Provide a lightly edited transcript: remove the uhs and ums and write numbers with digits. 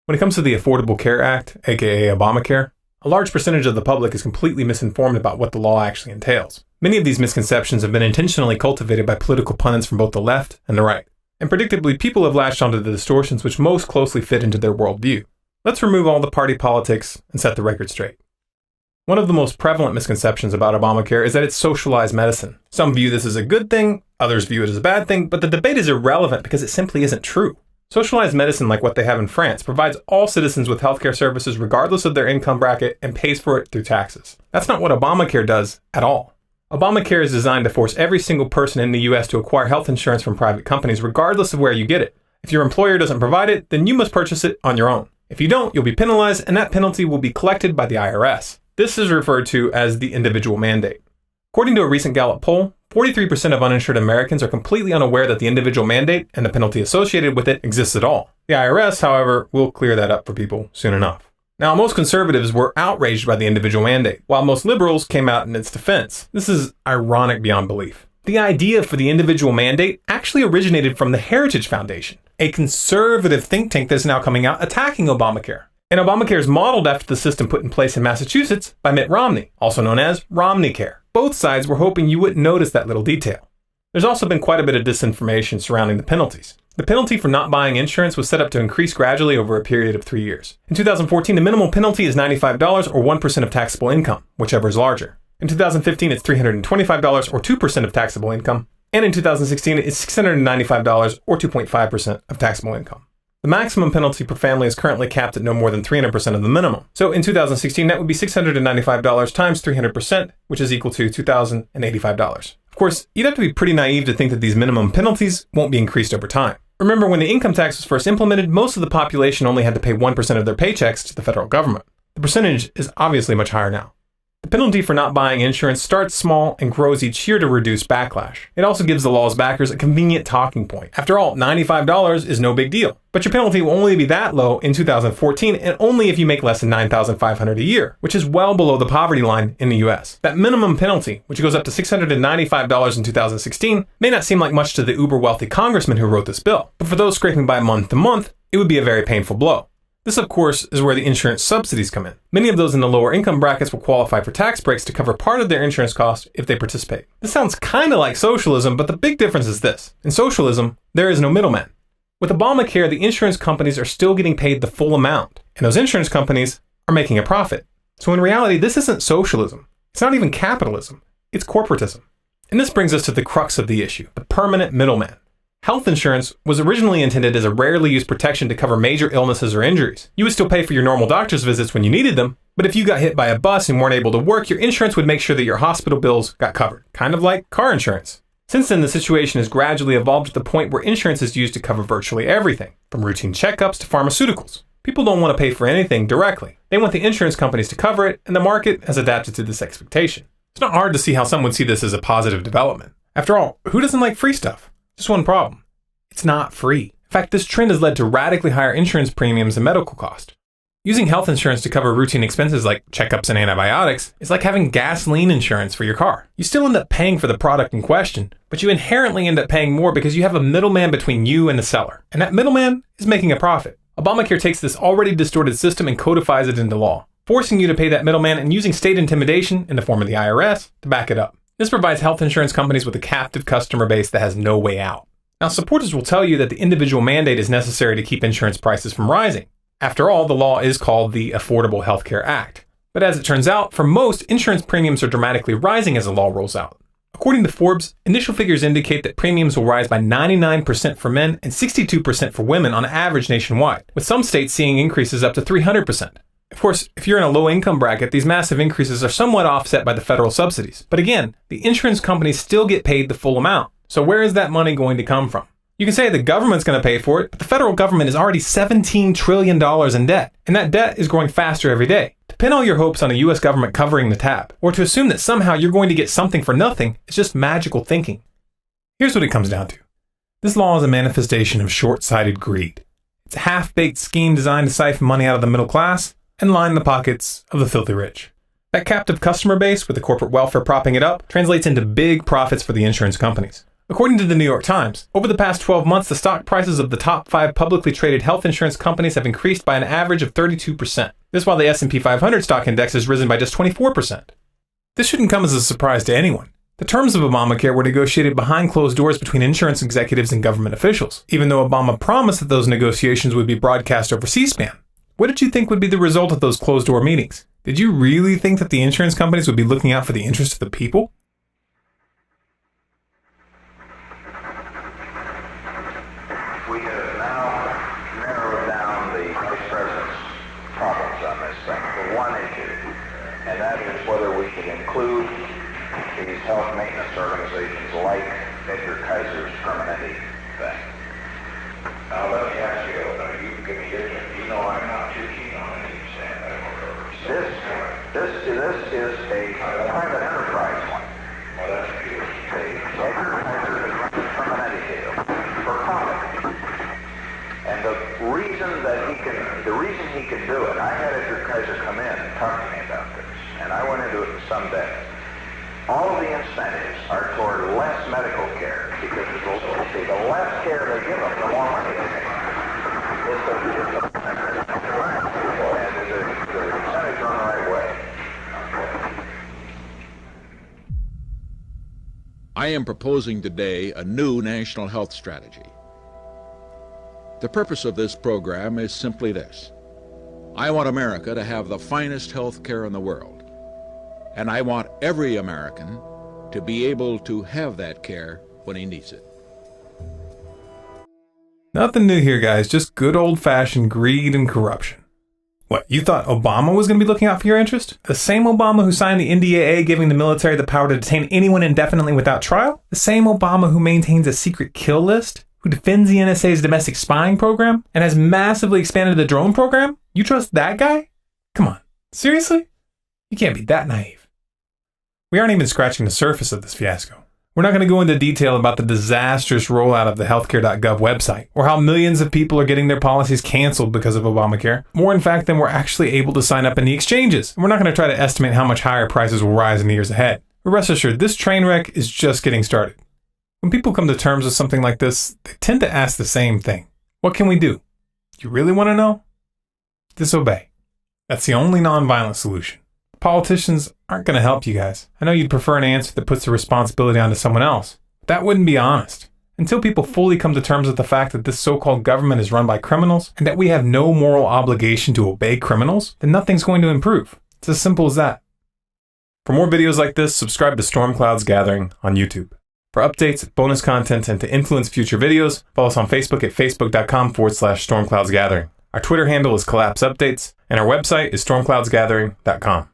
When it comes to the Affordable Care Act, aka Obamacare, a large percentage of the public is completely misinformed about what the law actually entails. Many of these misconceptions have been intentionally cultivated by political pundits from both the left and the right. And predictably, people have latched onto the distortions which most closely fit into their worldview. Let's remove all the party politics and set the record straight. One of the most prevalent misconceptions about Obamacare is that it's socialized medicine. Some view this as a good thing, others view it as a bad thing, but the debate is irrelevant because it simply isn't true. Socialized medicine, like what they have in France, provides all citizens with healthcare services regardless of their income bracket and pays for it through taxes. That's not what Obamacare does at all. Obamacare is designed to force every single person in the US to acquire health insurance from private companies regardless of where you get it. If your employer doesn't provide it, then you must purchase it on your own. If you don't, you'll be penalized, and that penalty will be collected by the IRS. This is referred to as the individual mandate. According to a recent Gallup poll, 43% of uninsured Americans are completely unaware that the individual mandate and the penalty associated with it exists at all. The IRS, however, will clear that up for people soon enough. Now, most conservatives were outraged by the individual mandate, while most liberals came out in its defense. This is ironic beyond belief. The idea for the individual mandate actually originated from the Heritage Foundation, a conservative think tank that's now coming out attacking Obamacare. And Obamacare is modeled after the system put in place in Massachusetts by Mitt Romney, also known as ObamaCare. Both sides were hoping you wouldn't notice that little detail. There's also been quite a bit of disinformation surrounding the penalties. The penalty for not buying insurance was set up to increase gradually over a period of 3 years. In 2014, the minimum penalty is $95 or 1% of taxable income, whichever is larger. In 2015, it's $325 or 2% of taxable income. And in 2016, it's $695 or 2.5% of taxable income. The maximum penalty per family is currently capped at no more than 300% of the minimum. So in 2016, that would be $695 times 300%, which is equal to $2,085. Of course, you'd have to be pretty naive to think that these minimum penalties won't be increased over time. Remember, when the income tax was first implemented, most of the population only had to pay 1% of their paychecks to the federal government. The percentage is obviously much higher now. The penalty for not buying insurance starts small and grows each year to reduce backlash. It also gives the law's backers a convenient talking point. After all, $95 is no big deal. But your penalty will only be that low in 2014, and only if you make less than $9,500 a year, which is well below the poverty line in the US. That minimum penalty, which goes up to $695 in 2016, may not seem like much to the uber-wealthy congressman who wrote this bill. But for those scraping by month to month, it would be a very painful blow. This, of course, is where the insurance subsidies come in. Many of those in the lower income brackets will qualify for tax breaks to cover part of their insurance costs if they participate. This sounds kind of like socialism, but the big difference is this. In socialism, there is no middleman. With Obamacare, the insurance companies are still getting paid the full amount, and those insurance companies are making a profit. So in reality, this isn't socialism. It's not even capitalism. It's corporatism. And this brings us to the crux of the issue, the permanent middleman. Health insurance was originally intended as a rarely used protection to cover major illnesses or injuries. You would still pay for your normal doctor's visits when you needed them, but if you got hit by a bus and weren't able to work, your insurance would make sure that your hospital bills got covered, kind of like car insurance. Since then, the situation has gradually evolved to the point where insurance is used to cover virtually everything, from routine checkups to pharmaceuticals. People don't want to pay for anything directly. They want the insurance companies to cover it, and the market has adapted to this expectation. It's not hard to see how some would see this as a positive development. After all, who doesn't like free stuff? Just one problem. It's not free. In fact, this trend has led to radically higher insurance premiums and medical costs. Using health insurance to cover routine expenses like checkups and antibiotics is like having gasoline insurance for your car. You still end up paying for the product in question, but you inherently end up paying more because you have a middleman between you and the seller. And that middleman is making a profit. Obamacare takes this already distorted system and codifies it into law, forcing you to pay that middleman and using state intimidation in the form of the IRS to back it up. This provides health insurance companies with a captive customer base that has no way out. Now, supporters will tell you that the individual mandate is necessary to keep insurance prices from rising. After all, the law is called the Affordable Health Care Act. But as it turns out, for most, insurance premiums are dramatically rising as the law rolls out. According to Forbes, initial figures indicate that premiums will rise by 99% for men and 62% for women on average nationwide, with some states seeing increases up to 300%. Of course, if you're in a low-income bracket, these massive increases are somewhat offset by the federal subsidies. But again, the insurance companies still get paid the full amount. So where is that money going to come from? You can say the government's going to pay for it, but the federal government is already $17 trillion in debt, and that debt is growing faster every day. To pin all your hopes on the US government covering the tab, or to assume that somehow you're going to get something for nothing, is just magical thinking. Here's what it comes down to. This law is a manifestation of short-sighted greed. It's a half-baked scheme designed to siphon money out of the middle class and line the pockets of the filthy rich. That captive customer base, with the corporate welfare propping it up, translates into big profits for the insurance companies. According to the New York Times, over the past 12 months, the stock prices of the top 5 publicly traded health insurance companies have increased by an average of 32%. This while the S&P 500 stock index has risen by just 24%. This shouldn't come as a surprise to anyone. The terms of Obamacare were negotiated behind closed doors between insurance executives and government officials, even though Obama promised that those negotiations would be broadcast over C-SPAN. What did you think would be the result of those closed-door meetings? Did you really think that the insurance companies would be looking out for the interests of the people? We have now narrowed down the Vice President's problems on this thing for one issue, and that is whether we should include these health maintenance organizations like Edgar Kaiser's Permanente thing. Now let me ask you, you can give me your, you know I'm not too keen on any stand-up orders. This is a private enterprise one. Well, that's good. Edgar Kaiser has run the Permanente deal for profit. And the reason he can do it, I had Edgar Kaiser come in and talk to me about this, and I went into it in some depth. All of the incentives are toward less medical care, because the less care they give them, the more money they make. The incentives run the right way. I am proposing today a new national health strategy. The purpose of this program is simply this. I want America to have the finest health care in the world. And I want every American to be able to have that care when he needs it. Nothing new here, guys. Just good old-fashioned greed and corruption. What, you thought Obama was going to be looking out for your interest? The same Obama who signed the NDAA giving the military the power to detain anyone indefinitely without trial? The same Obama who maintains a secret kill list? Who defends the NSA's domestic spying program? And has massively expanded the drone program? You trust that guy? Come on. Seriously? You can't be that naive. We aren't even scratching the surface of this fiasco. We're not going to go into detail about the disastrous rollout of the healthcare.gov website, or how millions of people are getting their policies canceled because of Obamacare, more in fact than we're actually able to sign up in the exchanges. And we're not going to try to estimate how much higher prices will rise in the years ahead. But rest assured, this train wreck is just getting started. When people come to terms with something like this, they tend to ask the same thing. What can we do? You really want to know? Disobey. That's the only nonviolent solution. Politicians aren't going to help you guys. I know you'd prefer an answer that puts the responsibility onto someone else. But that wouldn't be honest. Until people fully come to terms with the fact that this so-called government is run by criminals and that we have no moral obligation to obey criminals, then nothing's going to improve. It's as simple as that. For more videos like this, subscribe to Storm Clouds Gathering on YouTube. For updates, bonus content, and to influence future videos, follow us on Facebook at facebook.com/stormcloudsgathering. Our Twitter handle is Collapse Updates, and our website is stormcloudsgathering.com.